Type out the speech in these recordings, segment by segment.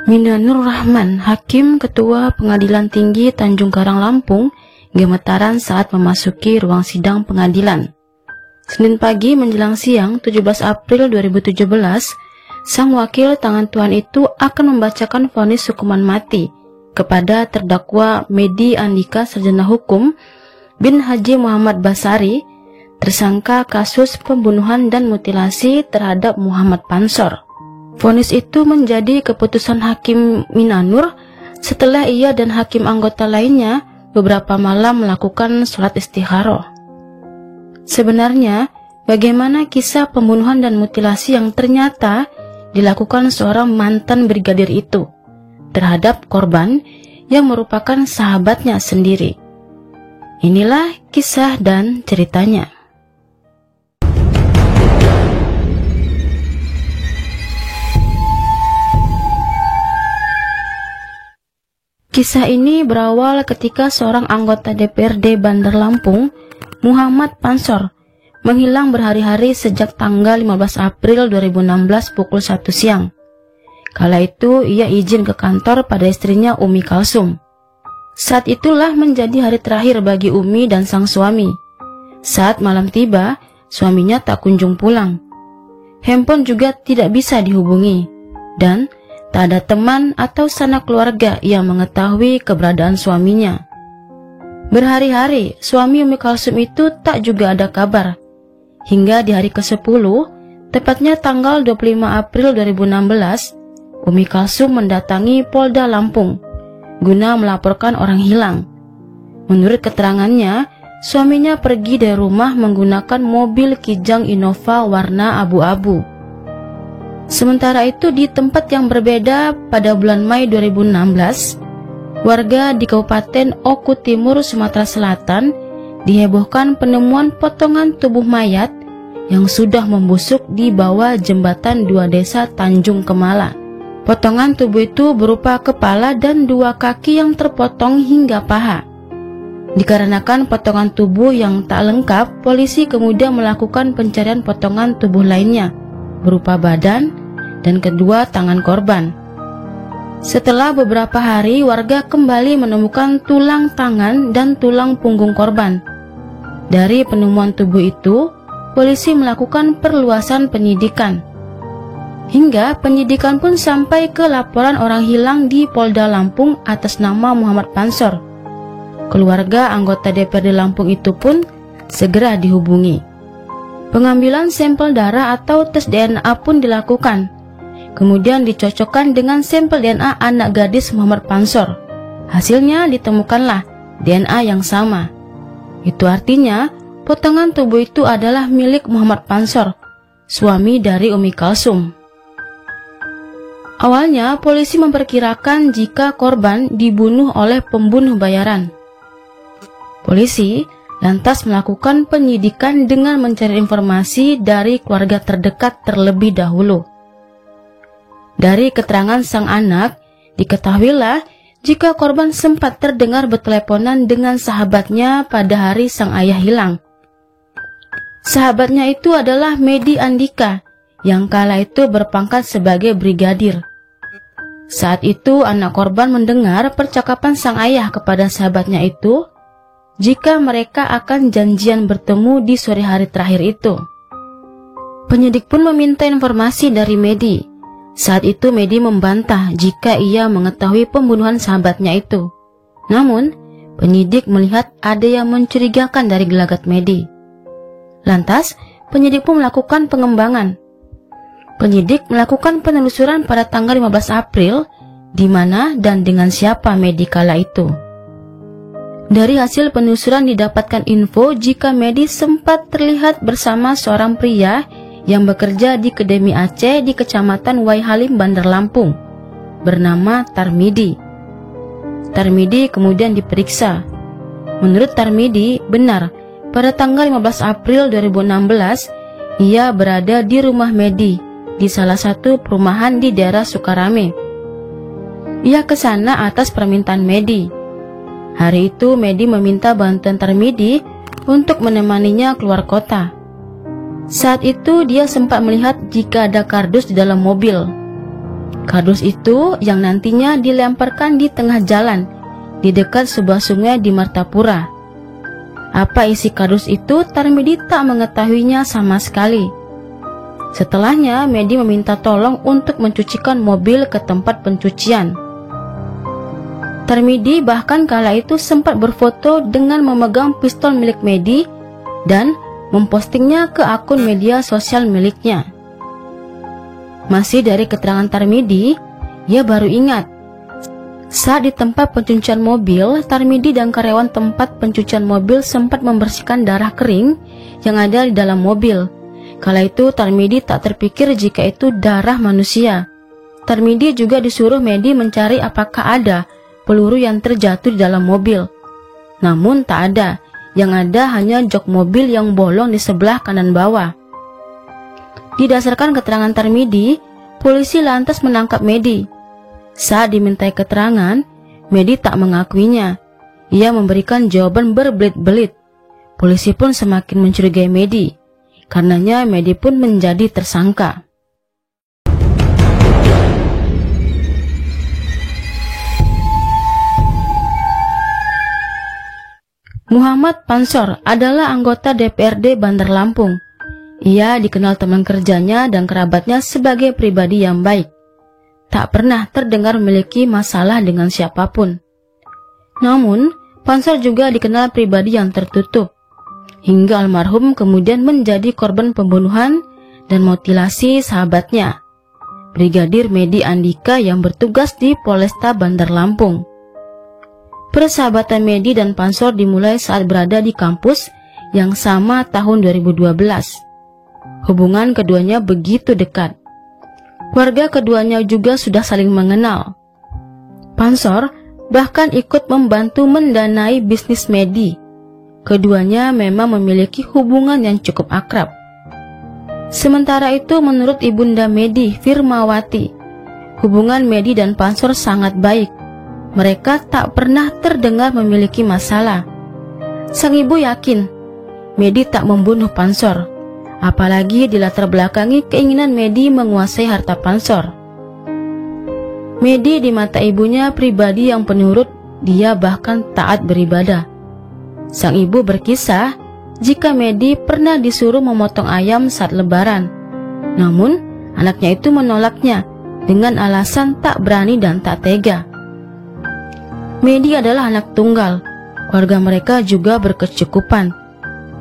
Minanur Rahman, Hakim Ketua Pengadilan Tinggi Tanjung Karang Lampung, gemetaran saat memasuki ruang sidang pengadilan. Senin pagi menjelang siang 17 April 2017, sang wakil tangan Tuhan itu akan membacakan vonis hukuman mati kepada terdakwa Medi Andika Sarjana Hukum bin Haji Muhammad Basari, tersangka kasus pembunuhan dan mutilasi terhadap Muhammad Pansor. Vonis itu menjadi keputusan Hakim Minanur setelah ia dan hakim anggota lainnya beberapa malam melakukan sholat istikharah. Sebenarnya, bagaimana kisah pembunuhan dan mutilasi yang ternyata dilakukan seorang mantan brigadir itu terhadap korban yang merupakan sahabatnya sendiri? Inilah kisah dan ceritanya. Kisah ini berawal ketika seorang anggota DPRD Bandar Lampung, Muhammad Pansor, menghilang berhari-hari sejak tanggal 15 April 2016 pukul 1 siang. Kala itu ia izin ke kantor pada istrinya Umi Kalsum. Saat itulah menjadi hari terakhir bagi Umi dan sang suami. Saat malam tiba, suaminya tak kunjung pulang. Handphone juga tidak bisa dihubungi, dan tak ada teman atau sanak keluarga yang mengetahui keberadaan suaminya. Berhari-hari, suami Umi Kalsum itu tak juga ada kabar. Hingga di hari ke-10, tepatnya tanggal 25 April 2016, Umi Kalsum mendatangi Polda Lampung guna melaporkan orang hilang. Menurut keterangannya, suaminya pergi dari rumah menggunakan mobil Kijang Innova warna abu-abu. Sementara itu di tempat yang berbeda pada bulan Mei 2016, warga di Kabupaten Oku Timur, Sumatera Selatan dihebohkan penemuan potongan tubuh mayat yang sudah membusuk di bawah jembatan dua desa Tanjung Kemala. Potongan tubuh itu berupa kepala dan dua kaki yang terpotong hingga paha. Dikarenakan potongan tubuh yang tak lengkap, polisi kemudian melakukan pencarian potongan tubuh lainnya berupa badan dan kedua tangan korban. Setelah beberapa hari, warga kembali menemukan tulang tangan dan tulang punggung korban. Dari penemuan tubuh itu, polisi melakukan perluasan penyidikan. Hingga penyidikan pun sampai ke laporan orang hilang di Polda Lampung atas nama Muhammad Pansor. Keluarga anggota DPRD Lampung itu pun segera dihubungi. Pengambilan sampel darah atau tes DNA pun dilakukan. Kemudian dicocokkan dengan sampel DNA anak gadis Muhammad Pansor. Hasilnya ditemukanlah DNA yang sama. Itu artinya potongan tubuh itu adalah milik Muhammad Pansor, suami dari Umi Kalsum. Awalnya polisi memperkirakan jika korban dibunuh oleh pembunuh bayaran. Polisi lantas melakukan penyidikan dengan mencari informasi dari keluarga terdekat terlebih dahulu. Dari keterangan sang anak, diketahuilah jika korban sempat terdengar berteleponan dengan sahabatnya pada hari sang ayah hilang. Sahabatnya itu adalah Medi Andika, yang kala itu berpangkat sebagai brigadir. Saat itu anak korban mendengar percakapan sang ayah kepada sahabatnya itu, jika mereka akan janjian bertemu di sore hari terakhir itu. Penyidik pun meminta informasi dari Medi. Saat itu Medi membantah jika ia mengetahui pembunuhan sahabatnya itu. Namun, penyidik melihat ada yang mencurigakan dari gelagat Medi. Lantas, penyidik pun melakukan pengembangan. Penyidik melakukan penelusuran pada tanggal 15 April, di mana dan dengan siapa Medi kala itu. Dari hasil penelusuran didapatkan info jika Medi sempat terlihat bersama seorang pria yang bekerja di Kedemi Aceh di Kecamatan Waihalim, Bandar Lampung, bernama Tarmidi. Tarmidi kemudian diperiksa. Menurut Tarmidi, benar, pada tanggal 15 April 2016, ia berada di rumah Medi, di salah satu perumahan di daerah Sukarame. Ia ke sana atas permintaan Medi. Hari itu Medi meminta bantuan Tarmidi untuk menemaninya keluar kota. Saat itu dia sempat melihat jika ada kardus di dalam mobil. Kardus itu yang nantinya dilemparkan di tengah jalan di dekat sebuah sungai di Martapura. Apa isi kardus itu, Tarmidi tak mengetahuinya sama sekali. Setelahnya, Medi meminta tolong untuk mencucikan mobil ke tempat pencucian. Tarmidi bahkan kala itu sempat berfoto dengan memegang pistol milik Medi dan mempostingnya ke akun media sosial miliknya. Masih dari keterangan Tarmidi, ia baru ingat saat di tempat pencucian mobil, Tarmidi dan karyawan tempat pencucian mobil sempat membersihkan darah kering yang ada di dalam mobil. Kala itu Tarmidi tak terpikir jika itu darah manusia. Tarmidi juga disuruh Medi mencari apakah ada peluru yang terjatuh di dalam mobil. Namun tak ada, yang ada hanya jok mobil yang bolong di sebelah kanan bawah. Didasarkan keterangan Tarmidi, polisi lantas menangkap Medi. Saat dimintai keterangan, Medi tak mengakuinya. Ia memberikan jawaban berbelit-belit. Polisi pun semakin mencurigai Medi. Karenanya Medi pun menjadi tersangka. Muhammad Pansor adalah anggota DPRD Bandar Lampung. Ia dikenal teman kerjanya dan kerabatnya sebagai pribadi yang baik. Tak pernah terdengar memiliki masalah dengan siapapun. Namun, Pansor juga dikenal pribadi yang tertutup. Hingga almarhum kemudian menjadi korban pembunuhan dan mutilasi sahabatnya, Brigadir Medi Andika yang bertugas di Polresta Bandar Lampung. Persahabatan Medi dan Pansor dimulai saat berada di kampus yang sama tahun 2012. Hubungan keduanya begitu dekat. Warga keduanya juga sudah saling mengenal. Pansor bahkan ikut membantu mendanai bisnis Medi. Keduanya memang memiliki hubungan yang cukup akrab. Sementara itu menurut ibunda Medi, Firmawati, hubungan Medi dan Pansor sangat baik. Mereka tak pernah terdengar memiliki masalah. Sang ibu yakin Medi tak membunuh Pansor, apalagi dilatar belakangi keinginan Medi menguasai harta Pansor. Medi di mata ibunya pribadi yang penurut, dia bahkan taat beribadah. Sang ibu berkisah jika Medi pernah disuruh memotong ayam saat lebaran. Namun anaknya itu menolaknya dengan alasan tak berani dan tak tega. Medi adalah anak tunggal, keluarga mereka juga berkecukupan.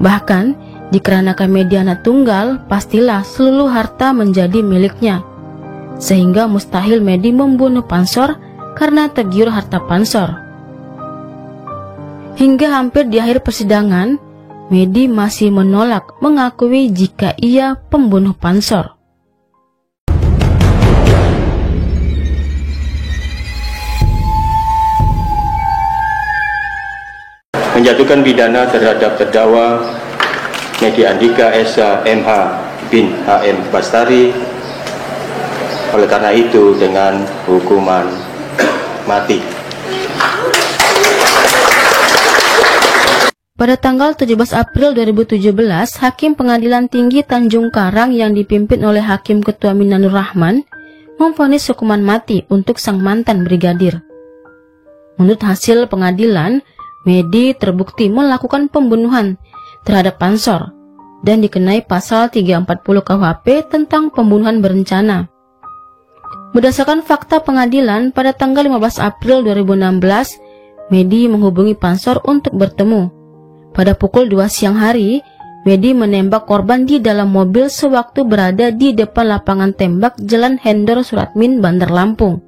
Bahkan dikarenakan Medi anak tunggal, pastilah seluruh harta menjadi miliknya. Sehingga mustahil Medi membunuh Pansor karena tergiur harta Pansor. Hingga hampir di akhir persidangan, Medi masih menolak mengakui jika ia pembunuh Pansor. Menjatuhkan pidana terhadap terdakwa Medi Andika Esa MH bin HM Bastari, oleh karena itu dengan hukuman mati. Pada tanggal 17 April 2017, Hakim Pengadilan Tinggi Tanjung Karang yang dipimpin oleh Hakim Ketua Minanur Rahman memvonis hukuman mati untuk sang mantan brigadir. Menurut hasil pengadilan, Medi terbukti melakukan pembunuhan terhadap Pansor dan dikenai pasal 340 KUHP tentang pembunuhan berencana. Berdasarkan fakta pengadilan, pada tanggal 15 April 2016, Medi menghubungi Pansor untuk bertemu. Pada pukul 2 siang hari, Medi menembak korban di dalam mobil sewaktu berada di depan lapangan tembak Jalan Hendor Suratmin, Bandar Lampung.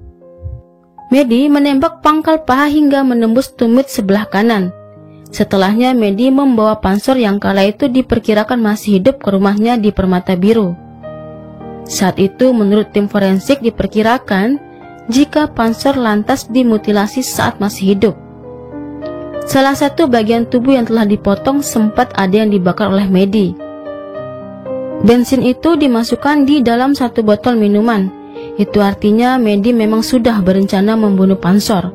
Medi menembak pangkal paha hingga menembus tumit sebelah kanan. Setelahnya Medi membawa Pansor yang kala itu diperkirakan masih hidup ke rumahnya di Permata Biru. Saat itu menurut tim forensik diperkirakan jika Pansor lantas dimutilasi saat masih hidup. Salah satu bagian tubuh yang telah dipotong sempat ada yang dibakar oleh Medi. Bensin itu dimasukkan di dalam satu botol minuman. Itu artinya Medi memang sudah berencana membunuh Pansor.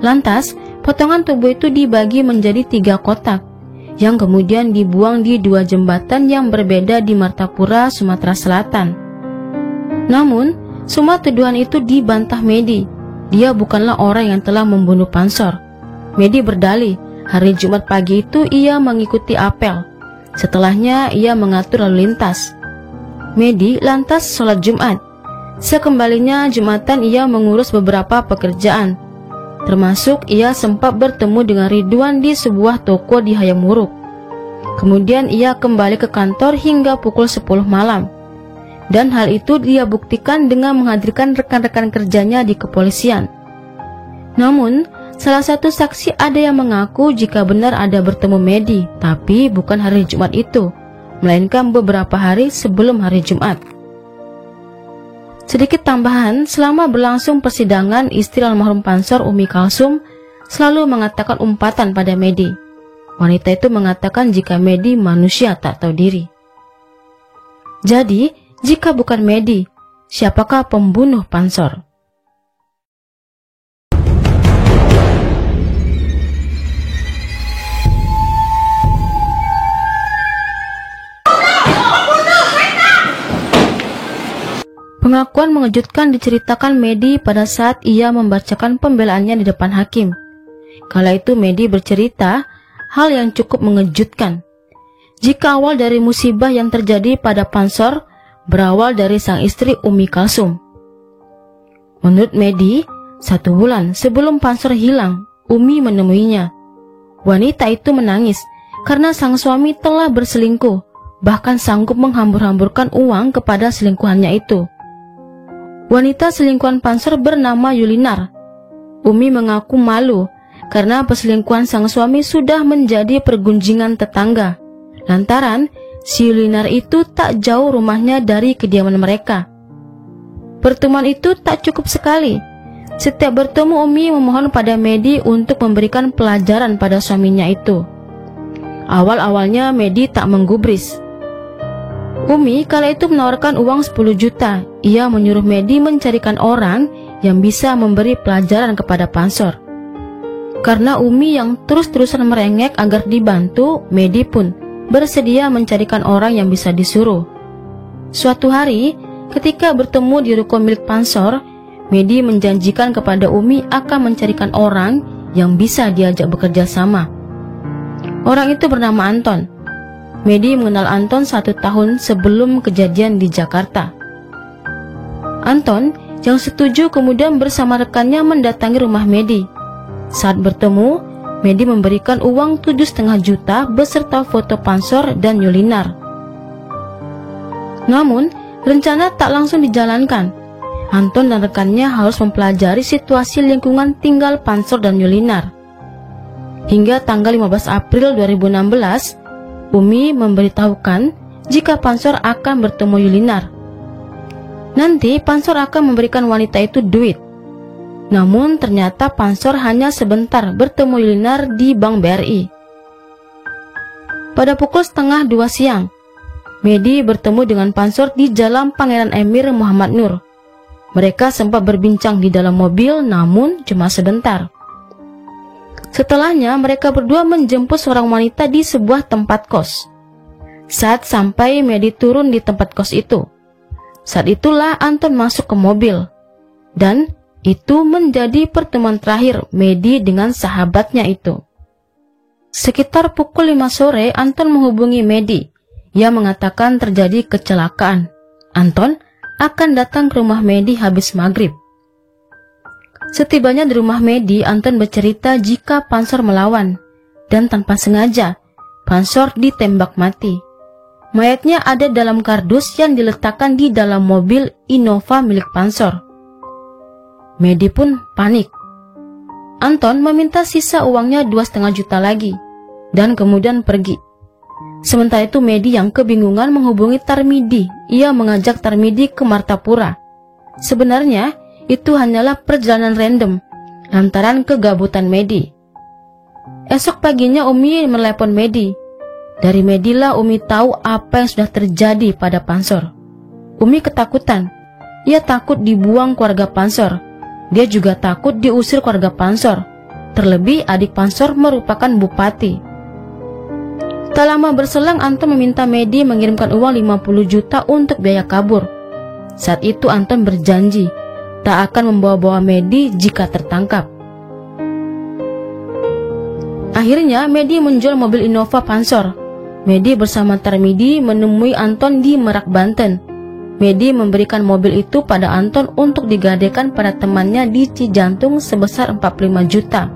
Lantas, potongan tubuh itu dibagi menjadi 3 kotak, yang kemudian dibuang di 2 jembatan yang berbeda di Martapura, Sumatera Selatan. Namun, Semua tuduhan itu dibantah Medi. Dia bukanlah orang yang telah membunuh Pansor. Medi berdalih, hari Jumat pagi itu ia mengikuti apel. Setelahnya ia mengatur lalu lintas. Medi lantas sholat Jumat. Sekembalinya Jumatan ia mengurus beberapa pekerjaan. Termasuk ia sempat bertemu dengan Ridwan di sebuah toko di Hayamuruk. Kemudian ia kembali ke kantor hingga pukul 10 malam. Dan hal itu dia buktikan dengan menghadirkan rekan-rekan kerjanya di kepolisian. Namun, salah satu saksi ada yang mengaku jika benar ada bertemu Medi, tapi bukan hari Jumat itu, melainkan beberapa hari sebelum hari Jumat. Sedikit tambahan, selama berlangsung persidangan, istri almarhum Pansor, Umi Kalsum, selalu mengatakan umpatan pada Medi. Wanita itu mengatakan jika Medi manusia tak tahu diri. Jadi, jika bukan Medi, siapakah pembunuh Pansor? Pengakuan mengejutkan diceritakan Medi pada saat ia membacakan pembelaannya di depan hakim. Kala itu Medi bercerita hal yang cukup mengejutkan. Jika awal dari musibah yang terjadi pada Pansor berawal dari sang istri Umi Kalsum. Menurut Medi, 1 bulan sebelum Pansor hilang, Umi menemuinya. Wanita itu menangis karena sang suami telah berselingkuh, bahkan sanggup menghambur-hamburkan uang kepada selingkuhannya itu. Wanita selingkuhan Pansor bernama Yulinar. Umi mengaku malu karena perselingkuhan sang suami sudah menjadi pergunjingan tetangga. Lantaran si Yulinar itu tak jauh rumahnya dari kediaman mereka. Pertemuan itu tak cukup sekali. Setiap bertemu Umi memohon pada Medi untuk memberikan pelajaran pada suaminya itu. Awal-awalnya Medi tak menggubris. Umi kala itu menawarkan uang 10 juta. Ia menyuruh Medi mencarikan orang yang bisa memberi pelajaran kepada Pansor. Karena Umi yang terus-terusan merengek agar dibantu, Medi pun bersedia mencarikan orang yang bisa disuruh. Suatu hari, ketika bertemu di ruko milik Pansor, Medi menjanjikan kepada Umi akan mencarikan orang yang bisa diajak bekerja sama. Orang itu bernama Anton. Medi mengenal Anton 1 tahun sebelum kejadian di Jakarta. Anton yang setuju kemudian bersama rekannya mendatangi rumah Medi. Saat bertemu, Medi memberikan uang 7,5 juta beserta foto Pansor dan Yulinar. Namun, rencana tak langsung dijalankan. Anton dan rekannya harus mempelajari situasi lingkungan tinggal Pansor dan Yulinar. Hingga tanggal 15 April 2016, Umi memberitahukan jika Pansor akan bertemu Yulinar. Nanti Pansor akan memberikan wanita itu duit. Namun ternyata Pansor hanya sebentar bertemu Yulinar di Bank BRI. Pada pukul 1:30 siang, Medi bertemu dengan Pansor di Jalan Pangeran Emir Muhammad Nur. Mereka sempat berbincang di dalam mobil, namun cuma sebentar. Setelahnya mereka berdua menjemput seorang wanita di sebuah tempat kos. Saat sampai, Medi turun di tempat kos itu. Saat itulah Anton masuk ke mobil. Dan itu menjadi pertemuan terakhir Medi dengan sahabatnya itu. Sekitar pukul 5 sore, Anton menghubungi Medi. Ia mengatakan terjadi kecelakaan. Anton akan datang ke rumah Medi habis maghrib. Setibanya di rumah Medi, Anton bercerita jika Pansor melawan. Dan tanpa sengaja, Pansor ditembak mati. Mayatnya ada dalam kardus yang diletakkan di dalam mobil Innova milik Pansor. Medi pun panik. Anton meminta sisa uangnya 2,5 juta lagi dan kemudian pergi. Sementara itu Medi yang kebingungan menghubungi Tarmidi. Ia mengajak Tarmidi ke Martapura. Sebenarnya itu hanyalah perjalanan random lantaran kegabutan Medi. Esok paginya Umi menelepon Medi. Dari Medi lah Umi tahu apa yang sudah terjadi pada Pansor. Umi ketakutan. Ia takut dibuang keluarga Pansor. Dia juga takut diusir keluarga Pansor. Terlebih adik Pansor merupakan bupati. Tak lama berselang Anton meminta Medi mengirimkan uang 50 juta untuk biaya kabur. Saat itu Anton berjanji tak akan membawa-bawa Medi jika tertangkap. Akhirnya Medi menjual mobil Innova Pansor. Medi bersama Tarmidi menemui Anton di Merak, Banten. Medi memberikan mobil itu pada Anton untuk digadaikan pada temannya di Cijantung sebesar 45 juta.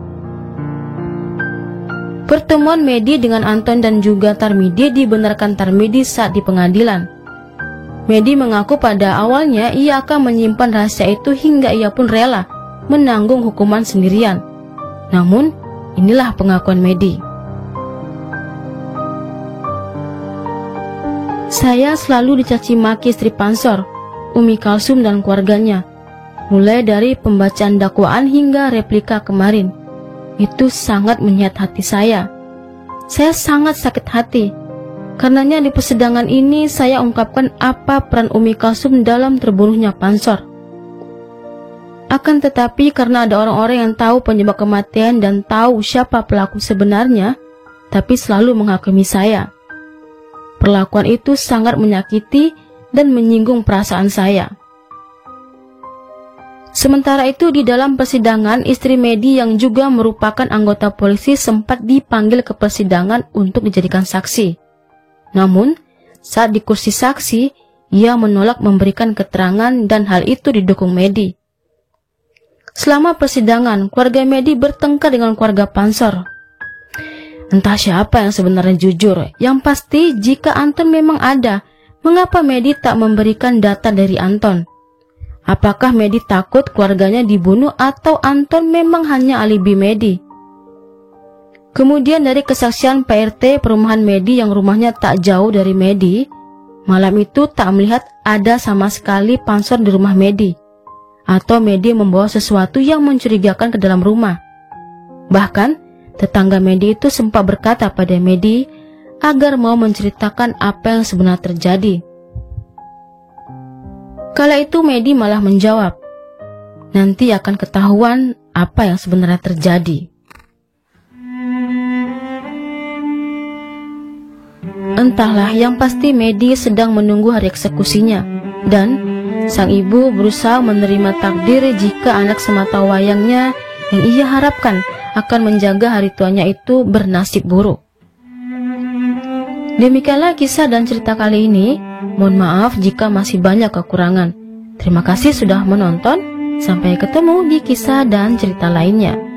Pertemuan Medi dengan Anton dan juga Tarmidi dibenarkan Tarmidi saat di pengadilan. Medi mengaku pada awalnya ia akan menyimpan rahasia itu hingga ia pun rela menanggung hukuman sendirian. Namun, inilah pengakuan Medi. Saya selalu dicaci maki istri Pansor, Umi Kalsum dan keluarganya. Mulai dari pembacaan dakwaan hingga replika kemarin. Itu sangat menyayat hati saya. Saya sangat sakit hati. Karenanya di persidangan ini saya ungkapkan apa peran Umi Kalsum dalam terbunuhnya Pansor. Akan tetapi karena ada orang-orang yang tahu penyebab kematian dan tahu siapa pelaku sebenarnya, tapi selalu menghakimi saya. Perlakuan itu sangat menyakiti dan menyinggung perasaan saya. Sementara itu di dalam persidangan, istri Medi yang juga merupakan anggota polisi sempat dipanggil ke persidangan untuk dijadikan saksi. Namun, saat di kursi saksi, ia menolak memberikan keterangan dan hal itu didukung Medi. Selama persidangan, keluarga Medi bertengkar dengan keluarga Pansor. Entah siapa yang sebenarnya jujur, yang pasti jika Anton memang ada, mengapa Medi tak memberikan data dari Anton? Apakah Medi takut keluarganya dibunuh atau Anton memang hanya alibi Medi? Kemudian dari kesaksian PRT perumahan Medi yang rumahnya tak jauh dari Medi, malam itu tak melihat ada sama sekali Pansor di rumah Medi, atau Medi membawa sesuatu yang mencurigakan ke dalam rumah. Bahkan, tetangga Medi itu sempat berkata pada Medi agar mau menceritakan apa yang sebenarnya terjadi. Kala itu Medi malah menjawab, nanti akan ketahuan apa yang sebenarnya terjadi. Entahlah, yang pasti Medi sedang menunggu hari eksekusinya, dan sang ibu berusaha menerima takdir jika anak semata wayangnya yang ia harapkan akan menjaga hari tuanya itu bernasib buruk. Demikianlah kisah dan cerita kali ini. Mohon maaf jika masih banyak kekurangan. Terima kasih sudah menonton. Sampai ketemu di kisah dan cerita lainnya.